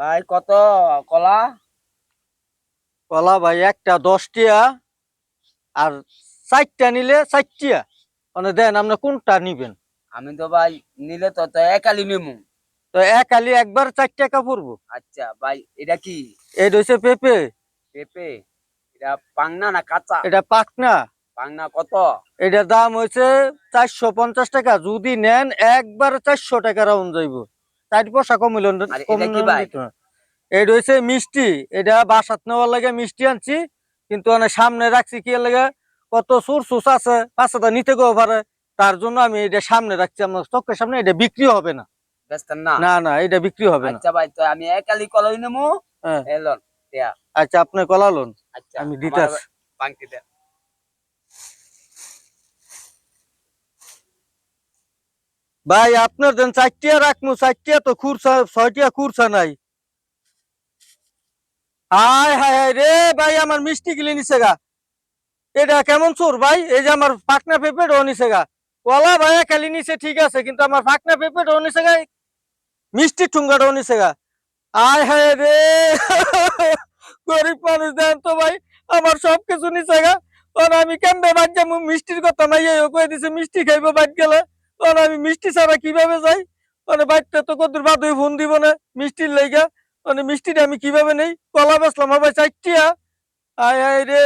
ভাই কত কলা? কলা ভাই একটা 10 টিয়া, আর 4টা নিলে 4টিয়া। মানে দেন আপনি কোনটা নিবেন? আমি তো ভাই নিলে তো তো একালি নিমু। তো এক আলি একবার 4 টাকা পড়বো। আচ্ছা ভাই, এটা কি? এটা হচ্ছে পেঁপে। পেঁপে? এটা পাংনা না কাঁচা? এটা পাকনা। পাংনা কত? এটার দাম হয়েছে 450 টাকা। যদি নেন একবার 400 টাকা রাউন্ড যাইব। 4 পয়সা কমিল আর কম এটা কি ভাই? নিত না। এটা হচ্ছে মিষ্টি। এটা বাসাত নেওয়ার লাগে মিষ্টি আনছি, কিন্তু অনেক সামনে রাখছি কি লাগে, কত সুর সুস আছে, বাচ্চাটা নিতে গেও পারে। তার জন্য আমি এটা সামনে রাখছি, আমার চোখের সামনে। এটা বিক্রি হবে না। বেচতেন না? না না, এটা বিক্রি হবে না। আচ্ছা ভাই, তো আমি একালি কলাই নেবো। হ্যাঁ। এলন দেয়া। আচ্ছা, আপনি কলা লোন, আচ্ছা আমি আমার দিতেছি। বাংটি দেন। ভাই আপনার দেন 4টিয়া রাখবো। 4টিয়া তো খুরসা, 6টিয়া খুরসা নাই। হায় হায় হায় রে ভাই, আমার মিষ্টি গিলে নিছে গা। এটা কেমন চোর ভাই? এই যে আমার ফাকনা পেঁপেটাও নিছে গা। কলা ভাই খালি নিছে ঠিক আছে, কিন্তু আমার ফাকনা পেঁপেটাও নিছে গা, মিষ্টির ঠুঙ্গাটাও নিছে গা। আয় হায় রে গরিব মানুষ দেন তো ভাই, আমার সবকিছু নিছে গা। তখন আমি কেমনে বাদ যাবো? মিষ্টির কথা নাই কয়ে দিছে মিষ্টি খাইবো বাদ গেলে। তখন আমি মিষ্টি ছাড়া কিভাবে যাই? মানে বাড়িতে তো কত বাদ ফোন দিব না মিষ্টির লাইগা। মানে মিষ্টিটা আমি কিভাবে নেই? কলা বেচলাম ভাই 4টিয়া। আয় হায় রে।